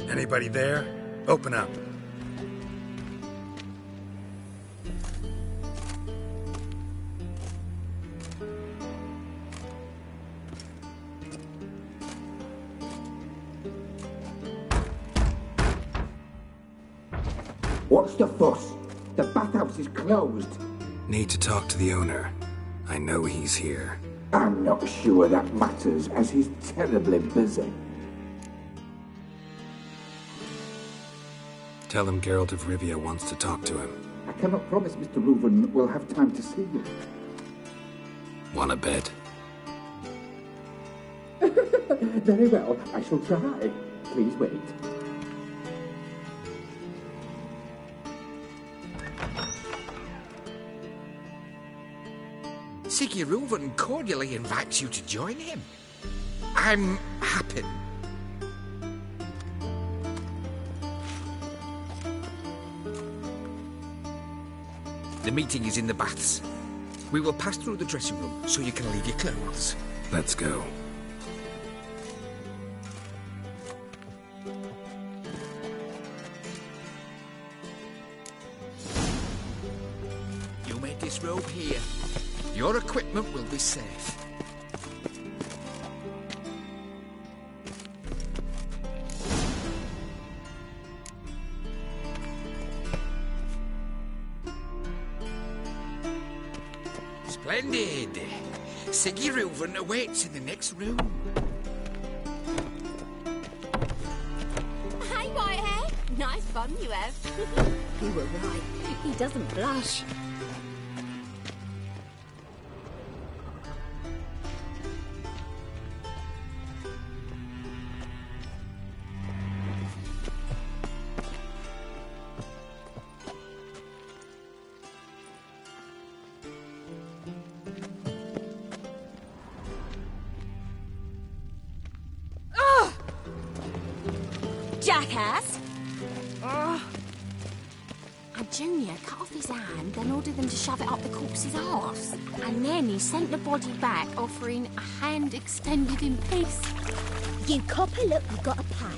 Anybody there? Open up. What's the fuss? The bathhouse is closed. Need to talk to the owner. I know he's here. I'm not sure that matters, as he's terribly busy. Tell him Geralt of Rivia wants to talk to him. I cannot promise Mr. Reuven will have time to see you. Want a bet? Very well, I shall try. Please wait. Siggy Reuven cordially invites you to join him. I'm happy. The meeting is in the baths. We will pass through the dressing room so you can leave your clothes. Let's go. You may disrobe here. Your equipment will be safe. Splendid. Siggy Reuven awaits in the next room. Hey, Whitehair. Nice bum you have. You were right. He doesn't blush. Jackass! And Junior cut off his hand, then ordered them to shove it up the corpse's arse. And then he sent the body back, offering a hand extended in peace. You copper, look, you've got a pay.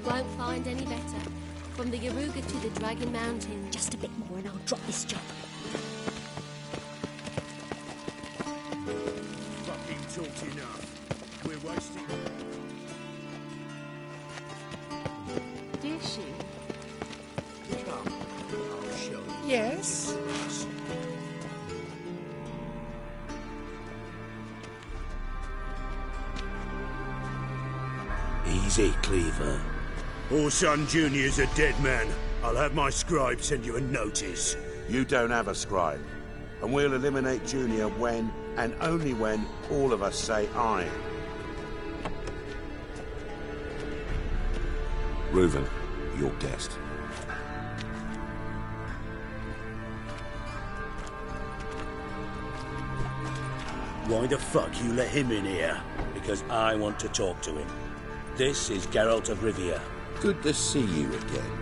Won't find any better. From the Yaruga to the Dragon Mountain. Just a bit more and I'll drop this job. Fucking talked enough. We're wasting... Did she? Come, I'll show you. Yes? Easy, Cleaver. Orson Jr.'s a dead man. I'll have my scribe send you a notice. You don't have a scribe. And we'll eliminate Junior when, and only when, all of us say aye. Reuven, your guest. Why the fuck you let him in here? Because I want to talk to him. This is Geralt of Rivia. Good to see you again.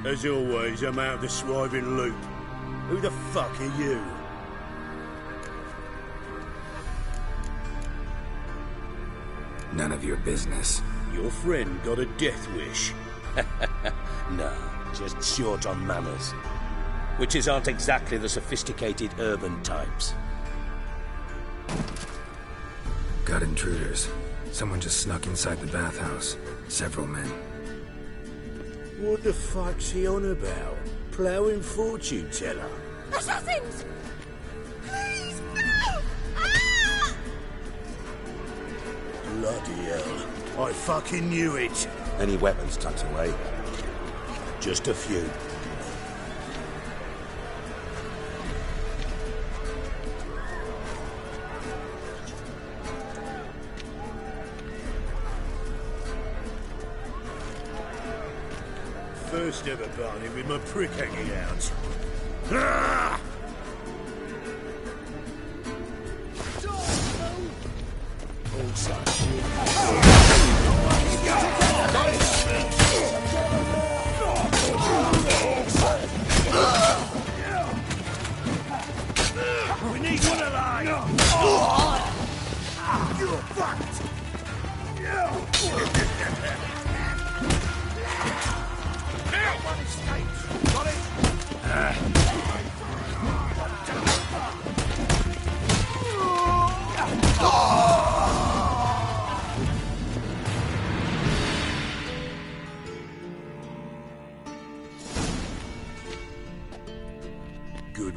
As always, I'm out of the swiving loop. Who the fuck are you? None of your business. Your friend got a death wish. No, just short on manners. Witches aren't exactly the sophisticated urban types. Got intruders. Someone just snuck inside the bathhouse. Several men. What the fuck's he on about? Ploughing fortune teller? Assassins! Please, no! Ah! Bloody hell. I fucking knew it. Any weapons tucked away? Just a few. First ever Barney with my prick hanging out. Ah! Also,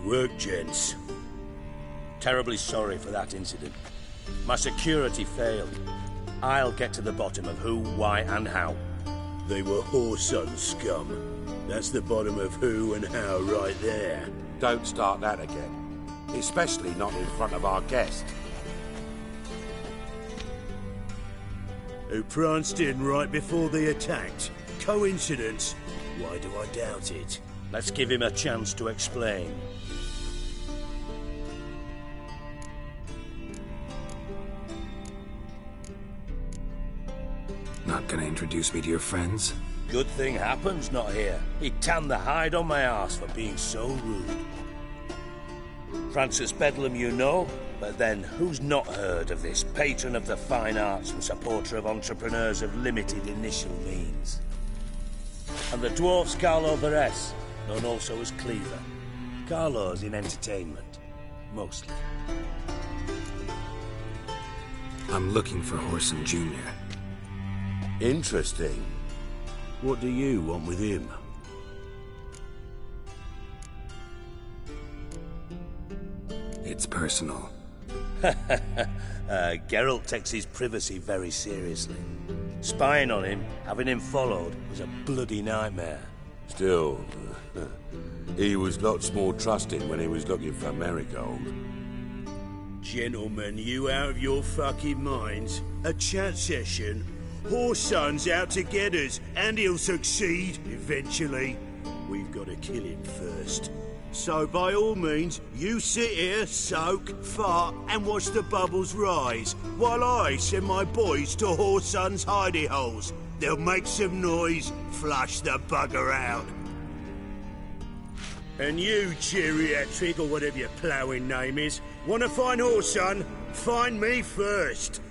Good work, gents. Terribly sorry for that incident. My security failed. I'll get to the bottom of who, why, and how. They were whoreson scum. That's the bottom of who and how right there. Don't start that again. Especially not in front of our guest. Who pranced in right before they attacked. Coincidence? Why do I doubt it? Let's give him a chance to explain. Not gonna introduce me to your friends? Good thing Happen's not here. He'd tan the hide on my arse for being so rude. Francis Bedlam you know, but then who's not heard of this patron of the fine arts and supporter of entrepreneurs of limited initial means? And the dwarf's Carlo Varese, known also as Cleaver. Carlo's in entertainment, mostly. I'm looking for Whoreson Jr. Interesting. What do you want with him? It's personal. Geralt takes his privacy very seriously. Spying on him, having him followed, was a bloody nightmare. Still, he was lots more trusting when he was looking for Marigold. Gentlemen, you out of your fucking minds? A chat session? Whoreson's out to get us, and he'll succeed, eventually. We've got to kill him first. So by all means, you sit here, soak, fart, and watch the bubbles rise, while I send my boys to Whoreson's hidey holes. They'll make some noise, flush the bugger out. And you, geriatric, or whatever your ploughing name is, want to find Whoreson? Find me first.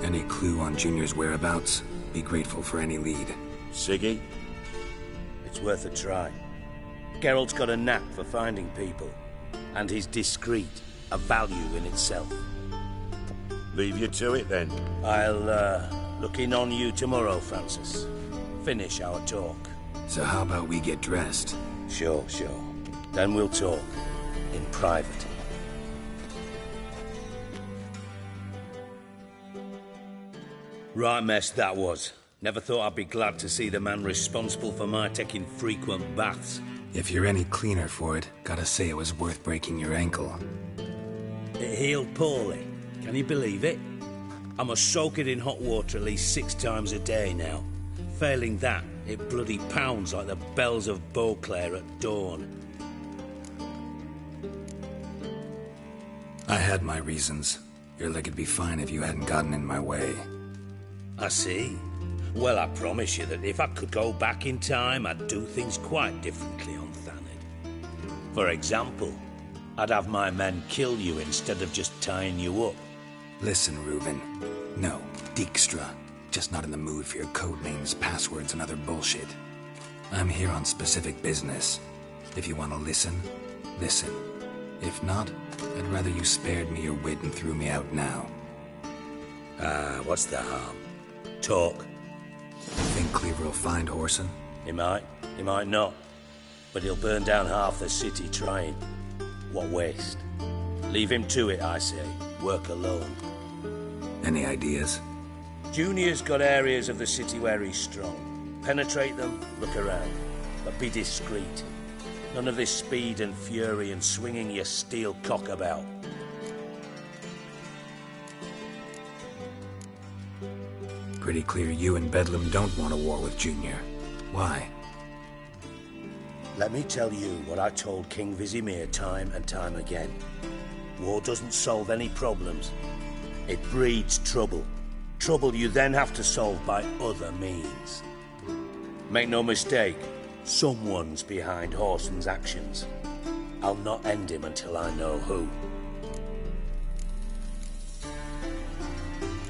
Any clue on Junior's whereabouts? Be grateful for any lead. Siggy? It's worth a try. Geralt's got a knack for finding people. And he's discreet, a value in itself. Leave you to it, then. I'll, look in on you tomorrow, Francis. Finish our talk. So how about we get dressed? Sure. Then we'll talk. In private. Right mess that was. Never thought I'd be glad to see the man responsible for my taking frequent baths. If you're any cleaner for it, gotta say it was worth breaking your ankle. It healed poorly. Can you believe it? I must soak it in hot water at least 6 times a day now. Failing that, it bloody pounds like the bells of Beauclair at dawn. I had my reasons. Your leg would be fine if you hadn't gotten in my way. I see. Well, I promise you that if I could go back in time, I'd do things quite differently on Thanedd. For example, I'd have my men kill you instead of just tying you up. Listen, Reuben. No, Dijkstra. Just not in the mood for your code names, passwords, and other bullshit. I'm here on specific business. If you want to listen, listen. If not, I'd rather you spared me your wit and threw me out now. What's the harm? Talk. Think Cleaver will find Whoreson? He might not. But he'll burn down half the city trying. What waste. Leave him to it, I say. Work alone. Any ideas? Junior's got areas of the city where he's strong. Penetrate them, look around. But be discreet. None of this speed and fury and swinging your steel cock about. Pretty clear you and Bedlam don't want a war with Junior. Why? Let me tell you what I told King Vizimir time and time again. War doesn't solve any problems. It breeds trouble. Trouble you then have to solve by other means. Make no mistake, someone's behind Whoreson's actions. I'll not end him until I know who.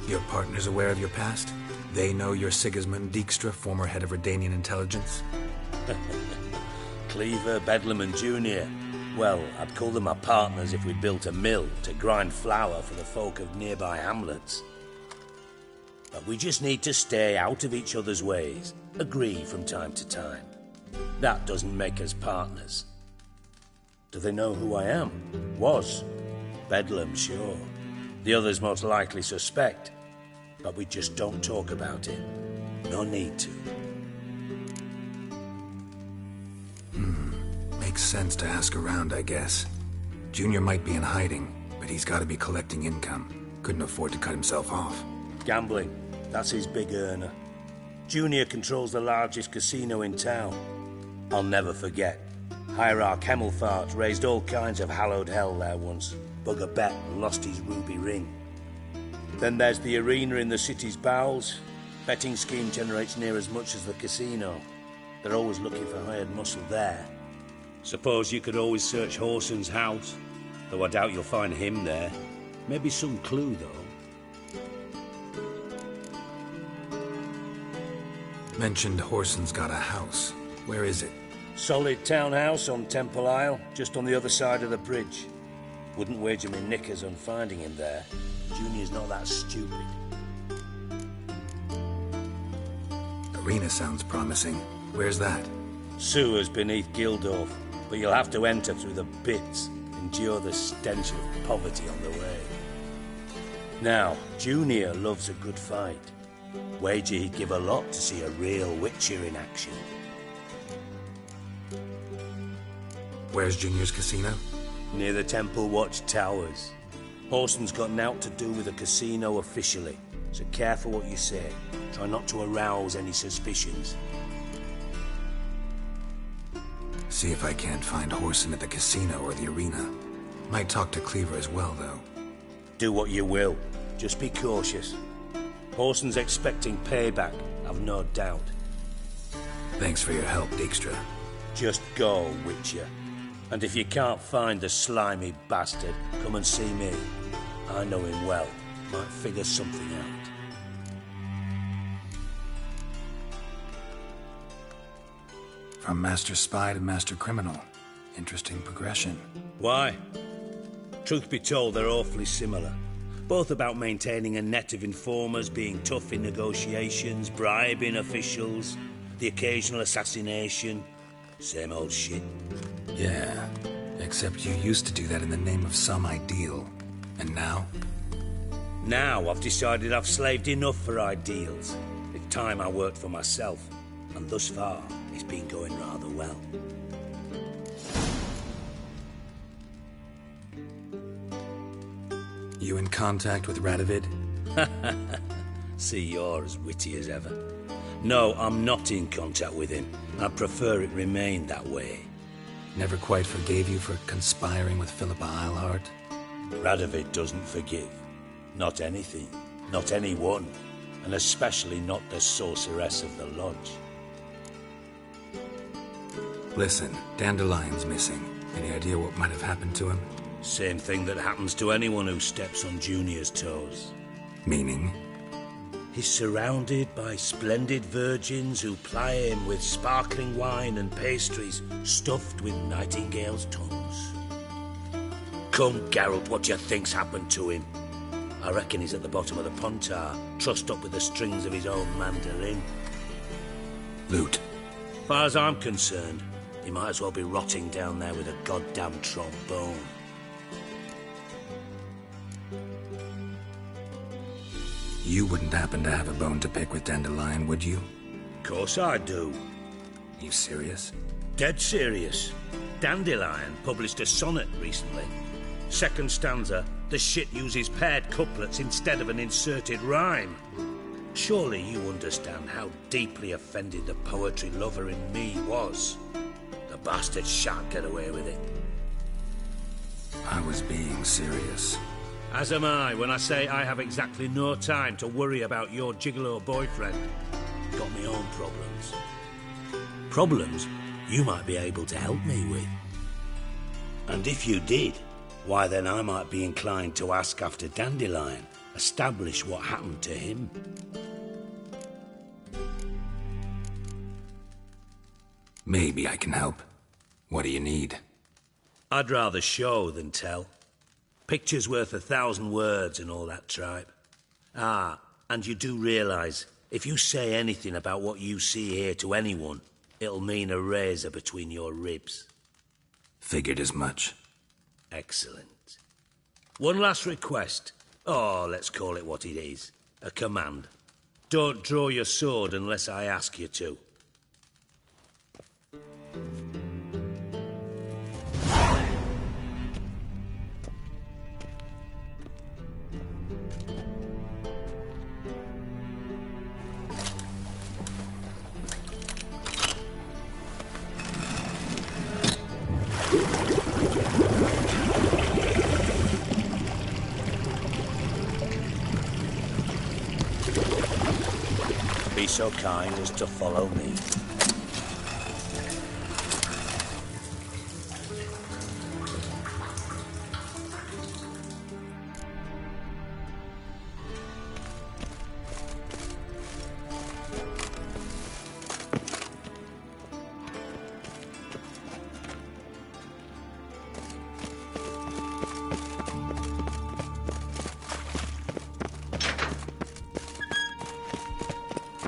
Your partner's aware of your past? They know you're Sigismund Dijkstra, former head of Redanian intelligence? Cleaver, Bedlam and Junior. Well, I'd call them my partners if we'd built a mill to grind flour for the folk of nearby hamlets. But we just need to stay out of each other's ways, agree from time to time. That doesn't make us partners. Do they know who I am? Was. Bedlam, sure. The others most likely suspect. But we just don't talk about it. No need to. Makes sense to ask around, I guess. Junior might be in hiding, but he's got to be collecting income. Couldn't afford to cut himself off. Gambling. That's his big earner. Junior controls the largest casino in town. I'll never forget. Hierarch Hemmelfart raised all kinds of hallowed hell there once. Bug a bet and lost his ruby ring. Then there's the arena in the city's bowels. Betting scheme generates near as much as the casino. They're always looking for hired muscle there. Suppose you could always search Horson's house, though I doubt you'll find him there. Maybe some clue, though. Mentioned Horson's got a house. Where is it? Solid townhouse on Temple Isle, just on the other side of the bridge. Wouldn't wager me knickers on finding him there. Junior's not that stupid. Arena sounds promising. Where's that? Sewers beneath Gildorf, but you'll have to enter through the pits, endure the stench of poverty on the way. Now, Junior loves a good fight. Wager he'd give a lot to see a real Witcher in action. Where's Junior's casino? Near the Temple Watch Towers. Horson's got naught to do with the casino officially, so careful what you say. Try not to arouse any suspicions. See if I can't find Horson at the casino or the arena. Might talk to Cleaver as well, though. Do what you will. Just be cautious. Horson's expecting payback, I've no doubt. Thanks for your help, Dijkstra. Just go, Witcher. And if you can't find the slimy bastard, come and see me. I know him well. Might figure something out. From Master Spy to Master Criminal. Interesting progression. Why? Truth be told, they're awfully similar. Both about maintaining a net of informers, being tough in negotiations, bribing officials, the occasional assassination. Same old shit. Yeah, except you used to do that in the name of some ideal. And now? Now I've decided I've slaved enough for ideals. It's time I worked for myself. And thus far, it's been going rather well. You in contact with Radovid? See, you're as witty as ever. No, I'm not in contact with him. I prefer it remain that way. Never quite forgave you for conspiring with Philippa Eilhart? Radovid doesn't forgive. Not anything. Not anyone. And especially not the sorceress of the lodge. Listen, Dandelion's missing. Any idea what might have happened to him? Same thing that happens to anyone who steps on Junior's toes. Meaning? He's surrounded by splendid virgins who ply him with sparkling wine and pastries stuffed with nightingales' tongues. Come, Geralt, what do you think's happened to him? I reckon he's at the bottom of the Pontar, trussed up with the strings of his own mandolin. Loot. Far as I'm concerned, he might as well be rotting down there with a goddamn trombone. You wouldn't happen to have a bone to pick with Dandelion, would you? Course I do. You serious? Dead serious. Dandelion published a sonnet recently. Second stanza, the shit uses paired couplets instead of an inserted rhyme. Surely you understand how deeply offended the poetry lover in me was. The bastard shan't get away with it. I was being serious. As am I when I say I have exactly no time to worry about your gigolo boyfriend. Got my own problems. Problems you might be able to help me with. And if you did, why then I might be inclined to ask after Dandelion, establish what happened to him. Maybe I can help. What do you need? I'd rather show than tell. Picture's worth 1,000 words and all that tripe. Ah, And you do realise, if you say anything about what you see here to anyone, it'll mean a razor between your ribs. Figured as much. Excellent. One last request. Oh, let's call it what it is. A command. Don't draw your sword unless I ask you to. Be so kind as to follow me.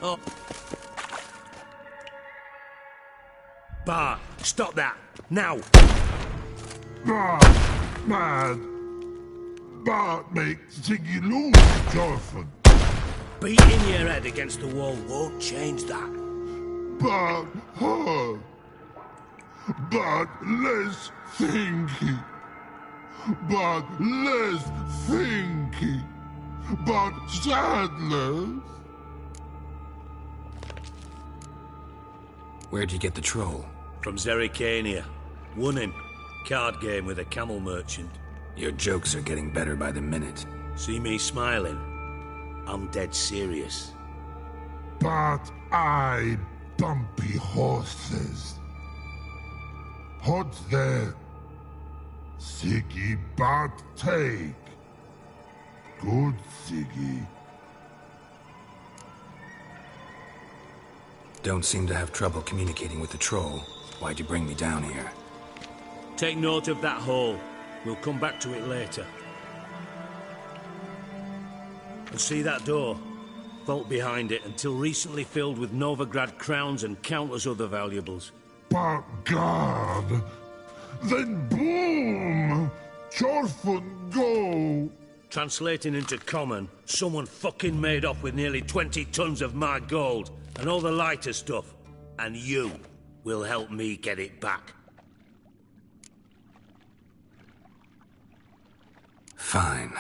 Oh. Bart, stop that! Now! Bad. Bart makes Ziggy lose, Jorfin. Beating your head against the wall won't change that. Bart hard. Bart less thinky. Bart less thinky. Bart sadless. Where'd you get the troll? From Zerrikania. Won him. Card game with a camel merchant. Your jokes are getting better by the minute. See me smiling? I'm dead serious. But I bumpy horses. Hot there. Siggy but take. Good Siggy. Don't seem to have trouble communicating with the troll. Why'd you bring me down here? Take note of that hole. We'll come back to it later. And see that door? Vault behind it, until recently filled with Novigrad crowns and countless other valuables. But God! Then boom! Jorfin go! Translating into common, someone fucking made off with nearly 20 tons of my gold, and all the lighter stuff. And you will help me get it back. Fine.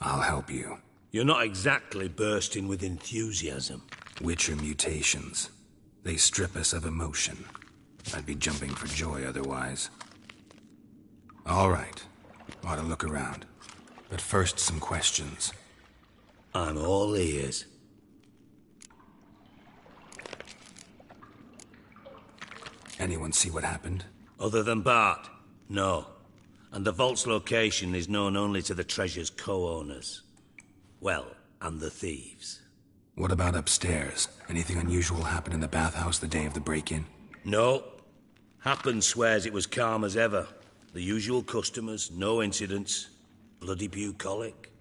I'll help you. You're not exactly bursting with enthusiasm. Witcher mutations. They strip us of emotion. I'd be jumping for joy otherwise. All right. Ought to look around. But first, some questions. I'm all ears. Anyone see what happened? Other than Bart? No. And the vault's location is known only to the treasure's co-owners. Well, and the thieves. What about upstairs? Anything unusual happen in the bathhouse the day of the break-in? No. Happen swears it was calm as ever. The usual customers, no incidents. Bloody bucolic.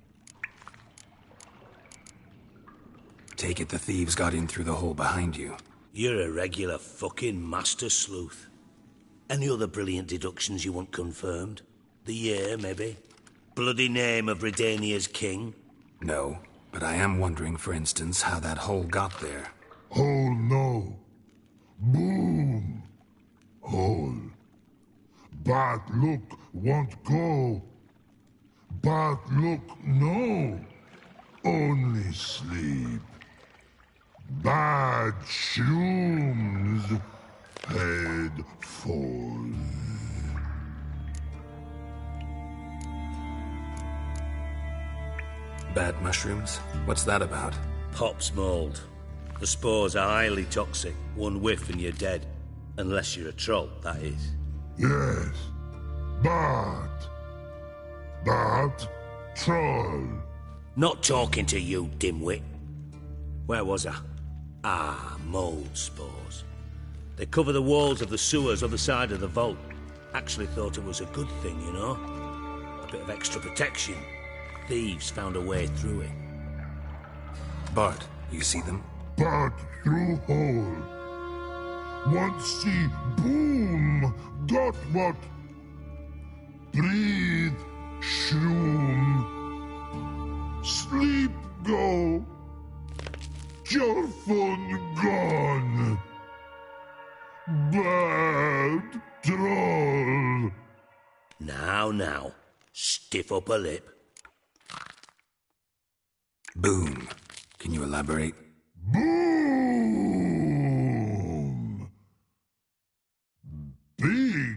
Take it the thieves got in through the hole behind you. You're a regular fucking master sleuth. Any other brilliant deductions you want confirmed? The year, maybe? Bloody name of Redania's king? No, but I am wondering, for instance, how that hole got there. Hole no. Boom. Hole. But look won't go. But look no. Only sleep. Bad shoes. Head falls. Bad mushrooms? What's that about? Pop's mold. The spores are highly toxic. One whiff and you're dead. Unless you're a troll, that is. Yes. But troll. Not talking to you, dimwit. Where was I? Ah, mold spores. They cover the walls of the sewers other side of the vault. Actually thought it was a good thing, you know? A bit of extra protection. Thieves found a way through it. Bart, you see them? But through hole. Once see boom, dot what? Breathe, shroom. Sleep go. Your fun gone. Bad troll. Now, stiff up a lip. Boom. Can you elaborate? Boom! Big.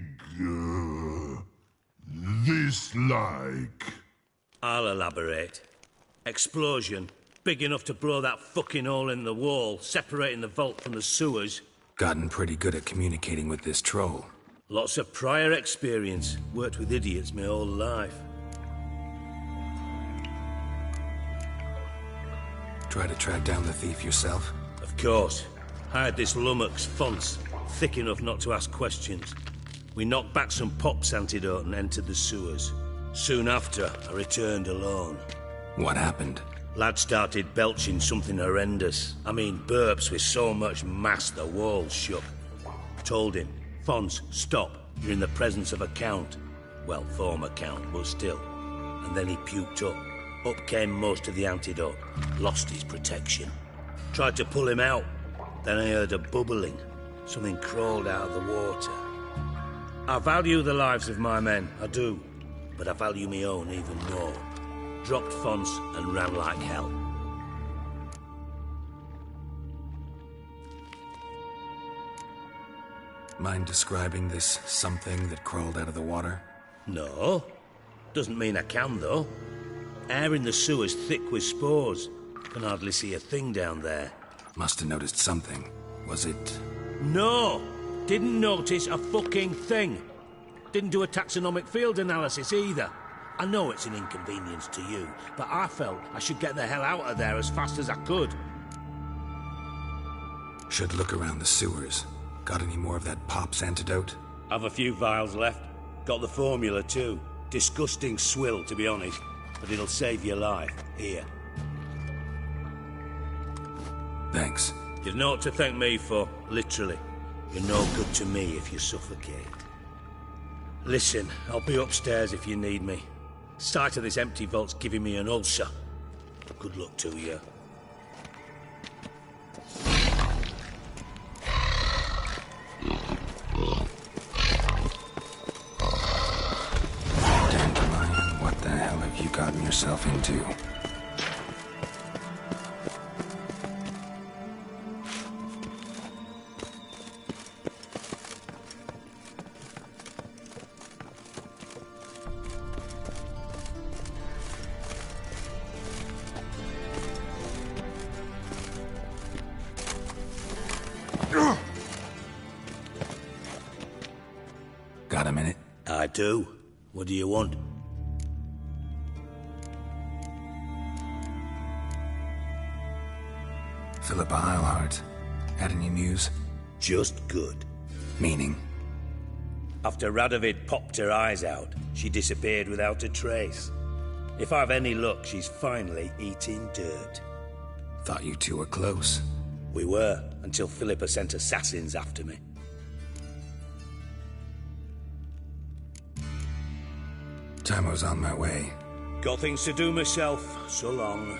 This like. I'll elaborate. Explosion. Big enough to blow that fucking hole in the wall, separating the vault from the sewers. Gotten pretty good at communicating with this troll. Lots of prior experience. Worked with idiots my whole life. Try to track down the thief yourself? Of course. Hired this lummox, Fonz, thick enough not to ask questions. We knocked back some Pop's antidote and entered the sewers. Soon after, I returned alone. What happened? Lad started belching something horrendous. I mean, burps with so much mass the walls shook. Told him, Fonz, stop. You're in the presence of a count. Well, former count, but still. And then he puked up. Up came most of the antidote. Lost his protection. Tried to pull him out. Then I heard a bubbling. Something crawled out of the water. I value the lives of my men, I do. But I value my own even more. Dropped Fonz and ran like hell. Mind describing this something that crawled out of the water? No. Doesn't mean I can, though. Air in the sewer's thick with spores. Can hardly see a thing down there. Must have noticed something. Was it... No! Didn't notice a fucking thing. Didn't do a taxonomic field analysis either. I know it's an inconvenience to you, but I felt I should get the hell out of there as fast as I could. Should look around the sewers. Got any more of that Pop's antidote? I've a few vials left. Got the formula too. Disgusting swill, to be honest. But it'll save your life. Here. Thanks. You've naught to thank me for, literally. You're no good to me if you suffocate. Listen, I'll be upstairs if you need me. Sight of this empty vault's giving me an ulcer. Good luck to you. Dandelion, what the hell have you gotten yourself into? Got a minute? I do. What do you want? Philippa Eilhart. Had any news? Just good. Meaning? After Radovid popped her eyes out, she disappeared without a trace. If I've any luck, she's finally eating dirt. Thought you two were close. We were, until Philippa sent assassins after me. Time I was on my way. Got things to do myself. So long.